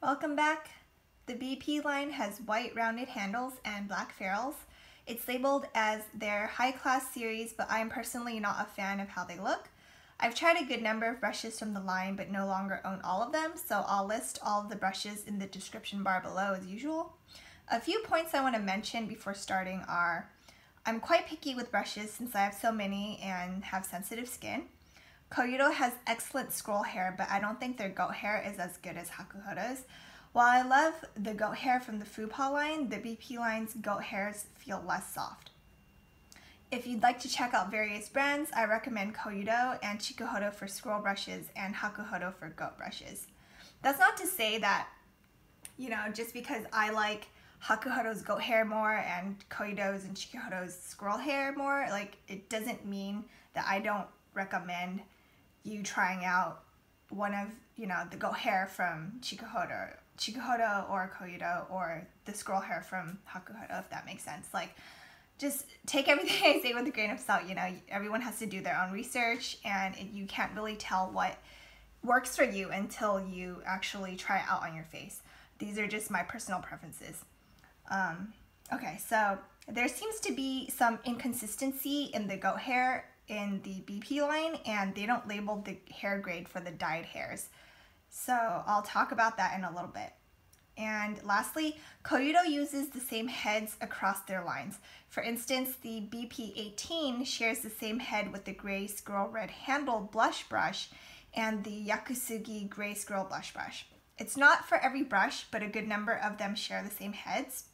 Welcome back. The BP line has white rounded handles and black ferrules. It's labeled as their high-class series, but I am personally not a fan of how they look. I've tried a good number of brushes from the line, but no longer own all of them, so I'll list all of the brushes in the description bar below as usual. A few points I want to mention before starting are, I'm quite picky with brushes since I have so many and have sensitive skin. Koyudo has excellent scroll hair, but I don't think their goat hair is as good as Hakuhodo's. While I love the goat hair from the Fude line, the BP line's goat hairs feel less soft. If you'd like to check out various brands, I recommend Koyudo and Chikuhodo for scroll brushes and Hakuhodo for goat brushes. That's not to say that, just because I like Hakuhodo's goat hair more and Koyudo's and Chikuhodo's scroll hair more, it doesn't mean that I don't recommend you trying out one of, the goat hair from Chikuhodo or Koyudo, or the scroll hair from Hakuhodo, if that makes sense. Just take everything I say with a grain of salt. Everyone has to do their own research, and you can't really tell what works for you until you actually try it out on your face. These are just my personal preferences. Okay, so there seems to be some inconsistency in the goat hair in the BP line, and they don't label the hair grade for the dyed hairs. So I'll talk about that in a little bit. And lastly, Koyudo uses the same heads across their lines. For instance, the BP18 shares the same head with the gray squirrel red handle blush brush and the Yakusugi gray squirrel blush brush. It's not for every brush, but a good number of them share the same heads.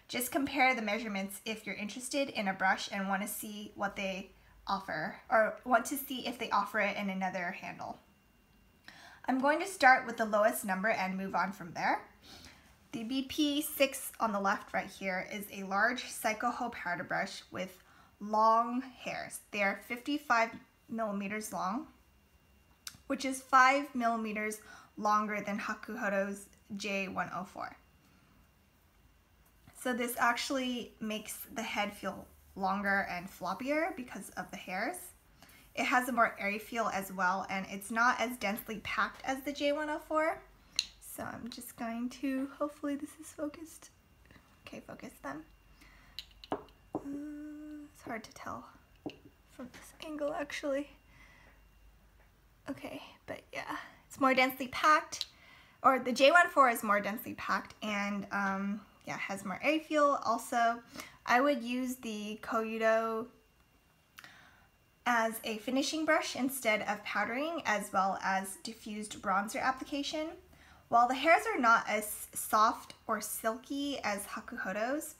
Just compare the measurements if you're interested in a brush and want to see what they offer, or want to see if they offer it in another handle. I'm going to start with the lowest number and move on from there. The BP6 on the left right here is a large Psycho-Ho powder brush with long hairs. They are 55 millimeters long, which is 5 millimeters longer than Hakuhodo's J104. So this actually makes the head feel longer and floppier because of the hairs. It has a more airy feel as well, and it's not as densely packed as the J104. So I'm just going to, hopefully this is focused. Okay, focus them. It's hard to tell from this angle actually. Okay, but yeah, it's more densely packed, or the J104 is more densely packed, and yeah, has more airy feel. Also, I would use the Koyudo as a finishing brush instead of powdering, as well as diffused bronzer application. While the hairs are not as soft or silky as Hakuhodo's,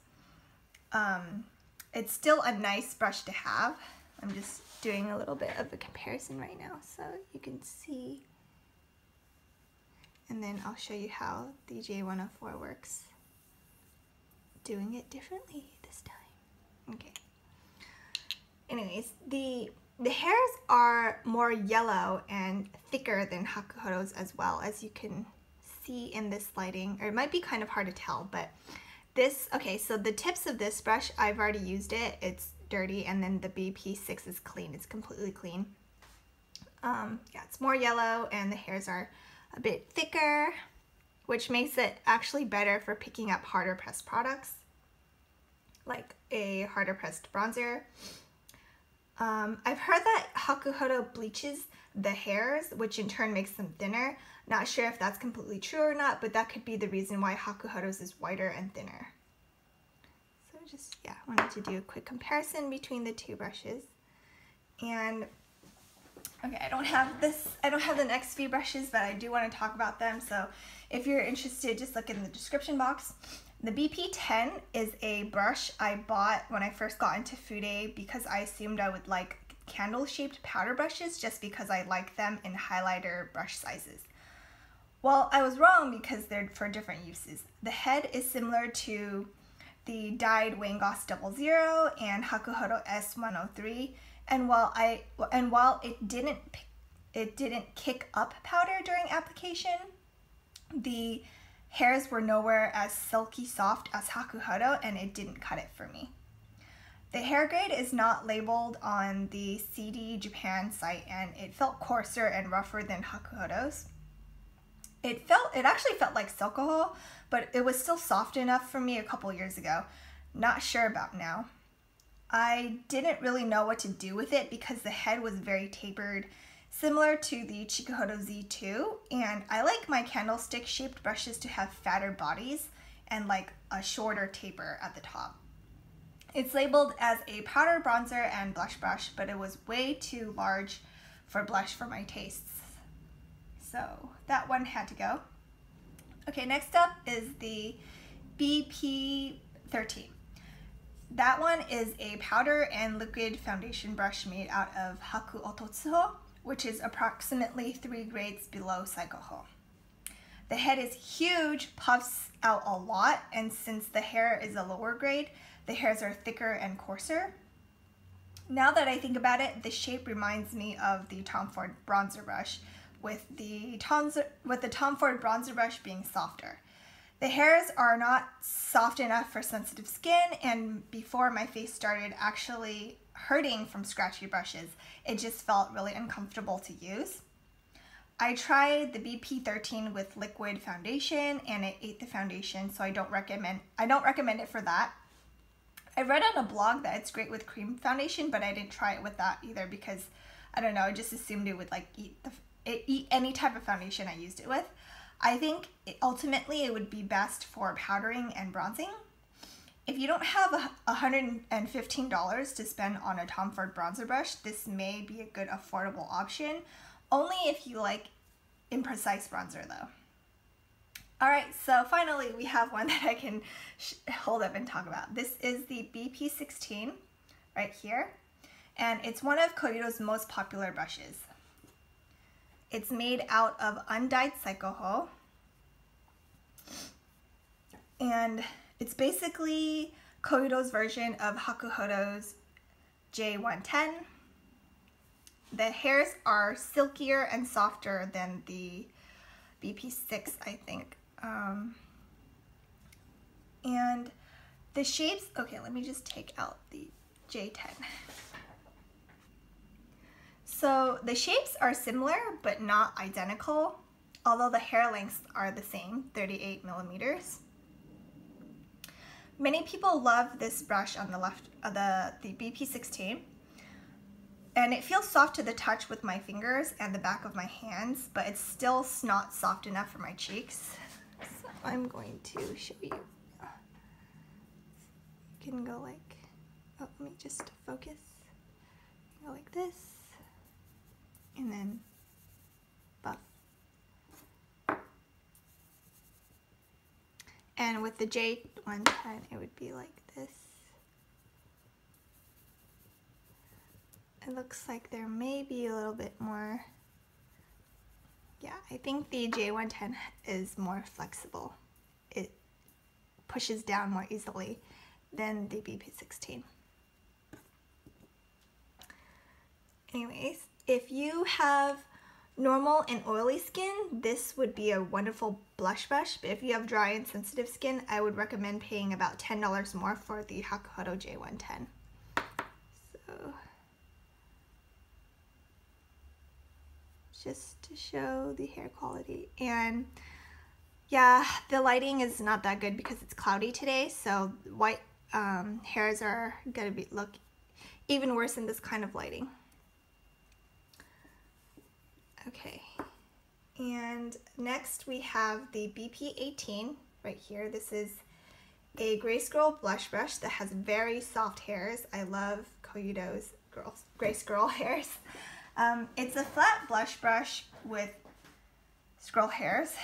it's still a nice brush to have. I'm just doing a little bit of a comparison right now so you can see. And then I'll show you how the J104 works. Doing it differently this time. Okay. Anyways, the hairs are more yellow and thicker than Hakuhodo's as well, as you can see in this lighting, or it might be kind of hard to tell, but this, okay, so the tips of this brush, I've already used it, it's dirty, and then the BP6 is clean, it's completely clean. Yeah, it's more yellow and the hairs are a bit thicker, which makes it actually better for picking up harder pressed products, like a harder pressed bronzer. I've heard that Hakuhodo bleaches the hairs, which in turn makes them thinner. Not sure if that's completely true or not, but that could be the reason why Hakuhodo's is whiter and thinner. So just, yeah, wanted to do a quick comparison between the two brushes. And okay, I don't have the next few brushes, but I do want to talk about them. So if you're interested, just look in the description box. The BP10 is a brush I bought when I first got into Fude because I assumed I would like candle-shaped powder brushes just because I like them in highlighter brush sizes. Well, I was wrong because they're for different uses. The head is similar to the dyed Wayne-Goss 00 and Hakuhodo S103, and while it didn't kick up powder during application, the hairs were nowhere as silky soft as Hakuhodo, and it didn't cut it for me. The hair grade is not labeled on the CD Japan site, and it felt coarser and rougher than Hakuhodo's. It actually felt like alcohol, but it was still soft enough for me a couple years ago. Not sure about now. I didn't really know what to do with it because the head was very tapered, similar to the Koyudo Z2, and I like my candlestick shaped brushes to have fatter bodies and like a shorter taper at the top. It's labeled as a powder, bronzer, and blush brush, but it was way too large for blush for my tastes. So that one had to go. Okay, next up is the BP13. That one is a powder and liquid foundation brush made out of Haku Ototsuho, which is approximately 3 grades below Saikoho. The head is huge, puffs out a lot, and since the hair is a lower grade, the hairs are thicker and coarser. Now that I think about it, the shape reminds me of the Tom Ford bronzer brush, with the Tom Ford bronzer brush being softer. The hairs are not soft enough for sensitive skin, and before my face started actually hurting from scratchy brushes, it just felt really uncomfortable to use. I tried the BP13 with liquid foundation and it ate the foundation, so I don't recommend it for that. I read on a blog that it's great with cream foundation, but I didn't try it with that either because I don't know, I just assumed it would like eat any type of foundation I used it with. I think ultimately it would be best for powdering and bronzing. If you don't have $115 to spend on a Tom Ford bronzer brush, this may be a good affordable option, only if you like imprecise bronzer though. Alright, so finally we have one that I can hold up and talk about. This is the BP16 right here, and it's one of Koyudo's most popular brushes. It's made out of undyed Saikoho, and it's basically Koyudo's version of Hakuhodo's J110. The hairs are silkier and softer than the BP6, I think. And the shapes, okay, let me just take out the J10. So the shapes are similar, but not identical, although the hair lengths are the same, 38 millimeters. Many people love this brush on the left, the BP16, and it feels soft to the touch with my fingers and the back of my hands, but it's still not soft enough for my cheeks. So I'm going to show you. You can go like, oh, let me just focus. Go like this, and then buff. And with the J110, it would be like this. It looks like there may be a little bit more. Yeah, I think the J110 is more flexible. It pushes down more easily than the BP16. Anyways, if you have normal and oily skin, this would be a wonderful blush brush, but if you have dry and sensitive skin, I would recommend paying about $10 more for the Hakuhodo J110. So, just to show the hair quality. And yeah, the lighting is not that good because it's cloudy today, so white hairs are gonna look even worse in this kind of lighting. Okay, and next we have the BP18 right here. This is a Grace Girl blush brush that has very soft hairs. I love Koyudo's Grace Girl hairs. It's a flat blush brush with scroll hairs.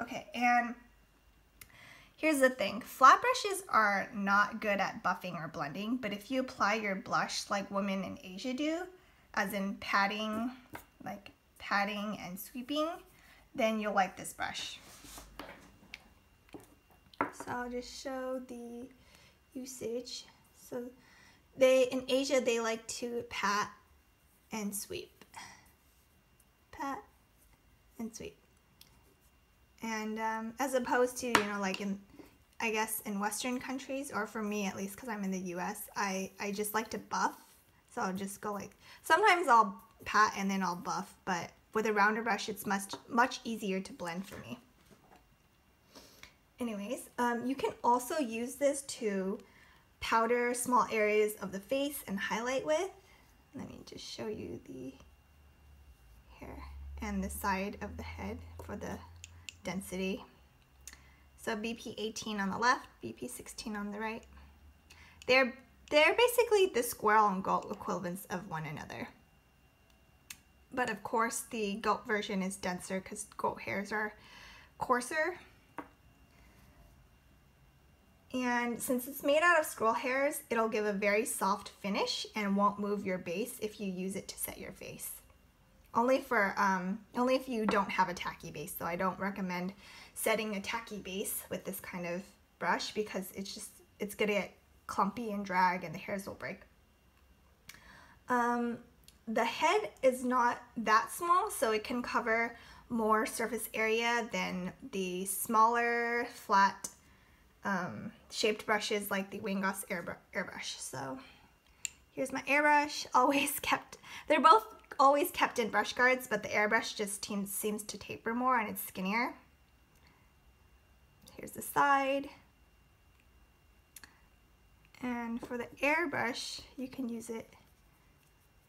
Okay, and here's the thing. Flat brushes are not good at buffing or blending, but if you apply your blush like women in Asia do, as in patting and sweeping, then you'll like this brush. So I'll just show the usage. So in Asia, they like to pat and sweep. Pat and sweep. And as opposed to, like I guess in Western countries, or for me at least because I'm in the US, I just like to buff. So I'll just go like, sometimes I'll pat and then I'll buff, but with a rounder brush, it's much easier to blend for me. Anyways, you can also use this to powder small areas of the face and highlight with. Let me just show you the hair and the side of the head for the density. So BP18 on the left, BP16 on the right. They're basically the squirrel and goat equivalents of one another. But of course the goat version is denser because goat hairs are coarser. And since it's made out of squirrel hairs, it'll give a very soft finish and won't move your base if you use it to set your face. Only if you don't have a tacky base, so I don't recommend setting a tacky base with this kind of brush because it's gonna get clumpy and drag and the hairs will break. The head is not that small, so it can cover more surface area than the smaller, flat, shaped brushes like the Wingoss airbrush. So here's my airbrush, they're both always kept in brush guards, but the airbrush just seems to taper more and it's skinnier. Here's the side. And for the airbrush, you can use it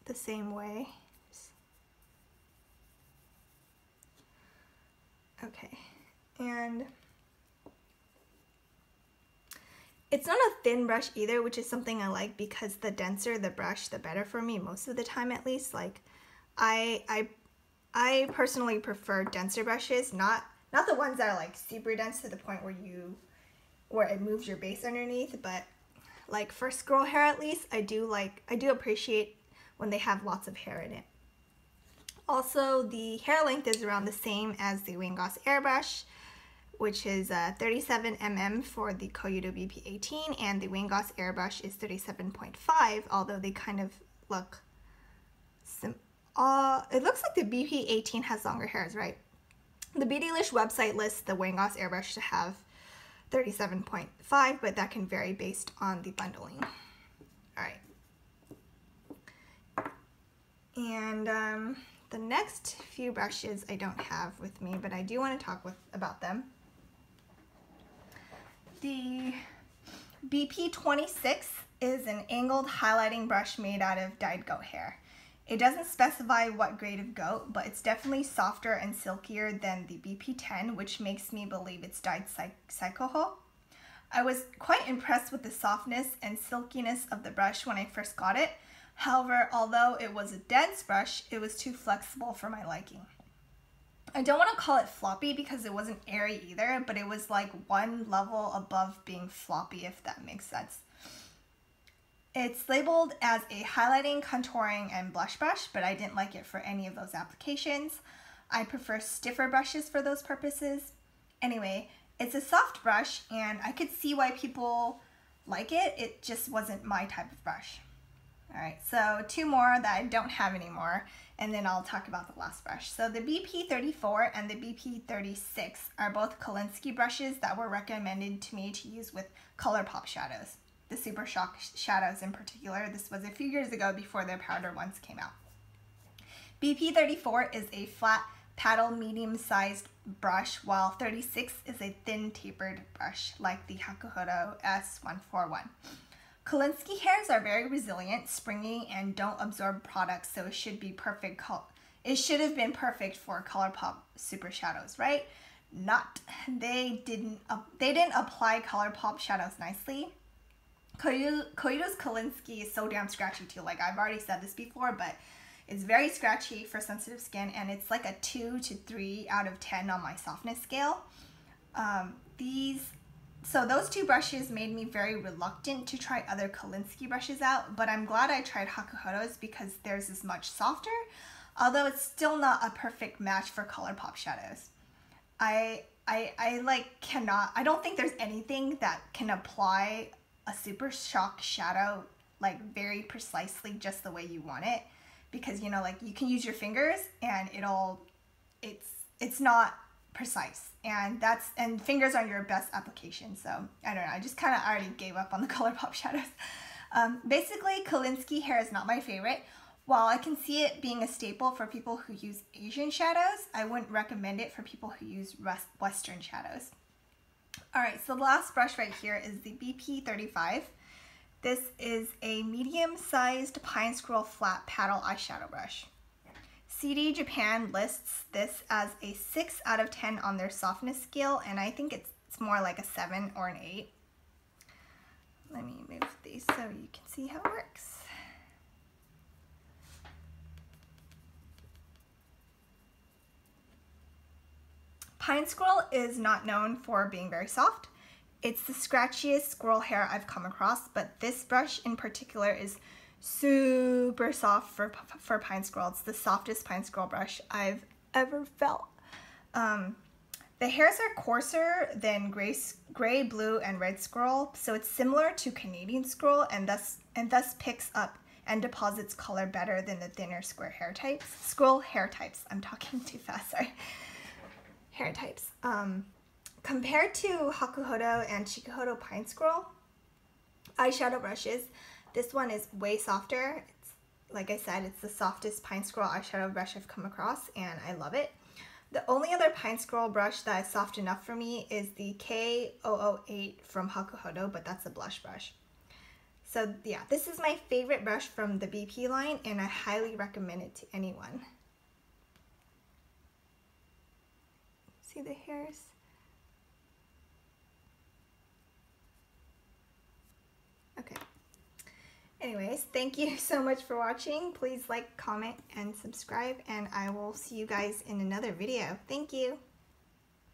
the same way. Okay, and it's not a thin brush either, which is something I like because the denser the brush, the better for me most of the time at least. Like I personally prefer denser brushes, not the ones that are like super dense to the point where it moves your base underneath, but like for squirrel hair at least, I do appreciate when they have lots of hair in it. Also, the hair length is around the same as the Wingoss airbrush, which is 37 mm for the Koyudo BP18, and the Wingoss airbrush is 37.5, although they kind of look it looks like the BP18 has longer hairs, right? The Beautylish website lists the Wingoss airbrush to have 37.5, but that can vary based on the bundling. All right. And the next few brushes I don't have with me, but I do want to talk about them. The BP26 is an angled highlighting brush made out of dyed goat hair. It doesn't specify what grade of goat, but it's definitely softer and silkier than the BP10, which makes me believe it's dyed Psychoho. I was quite impressed with the softness and silkiness of the brush when I first got it. However, although it was a dense brush, it was too flexible for my liking. I don't want to call it floppy because it wasn't airy either, but it was like one level above being floppy, if that makes sense. It's labeled as a highlighting, contouring, and blush brush, but I didn't like it for any of those applications. I prefer stiffer brushes for those purposes. Anyway, it's a soft brush, and I could see why people like it. It just wasn't my type of brush. All right, so two more that I don't have anymore, and then I'll talk about the last brush. So the BP34 and the BP36 are both Kolinsky brushes that were recommended to me to use with ColourPop shadows. The Super Shock shadows in particular. This was a few years ago before their powder ones came out. BP34 is a flat paddle medium-sized brush, while 36 is a thin tapered brush like the Hakuhodo S141. Kolinsky hairs are very resilient, springy, and don't absorb products, so it should be perfect. It should have been perfect for ColourPop Super Shadows, right? Not. They didn't apply ColourPop shadows nicely. Koyudo's Kolinsky is so damn scratchy too. Like I've already said this before, but it's very scratchy for sensitive skin, and it's like a 2 to 3 out of 10 on my softness scale. So those two brushes made me very reluctant to try other Kolinsky brushes out, but I'm glad I tried Hakuhodo's because theirs is much softer, although it's still not a perfect match for ColourPop shadows. I don't think there's anything that can apply a Super Shock shadow like very precisely just the way you want it, because you know, like you can use your fingers and it's not precise, and fingers are your best application. So I don't know, I just kind of already gave up on the ColourPop shadows. Basically, Kolinsky hair is not my favorite. While I can see it being a staple for people who use Asian shadows, I wouldn't recommend it for people who use Western shadows. Alright, so the last brush right here is the BP35. This is a medium-sized pine squirrel flat paddle eyeshadow brush. CD Japan lists this as a 6 out of 10 on their softness scale, and I think it's more like a 7 or an 8. Let me move these so you can see how it works. Pine squirrel is not known for being very soft. It's the scratchiest squirrel hair I've come across, but this brush in particular is super soft for pine squirrel. It's the softest pine squirrel brush I've ever felt. The hairs are coarser than gray, blue, and red squirrel, so it's similar to Canadian squirrel and thus picks up and deposits color better than the thinner squirrel hair types. I'm talking too fast, sorry. Hair types. Compared to Hakuhodo and Chikuhodo pine squirrel eyeshadow brushes, this one is way softer. It's, like I said, it's the softest pine squirrel eyeshadow brush I've come across, and I love it. The only other pine squirrel brush that is soft enough for me is the K008 from Hakuhodo, but that's a blush brush. So yeah, this is my favorite brush from the BP line, and I highly recommend it to anyone. See the hairs? Okay. Anyways, thank you so much for watching. Please like, comment, and subscribe, and I will see you guys in another video. Thank you.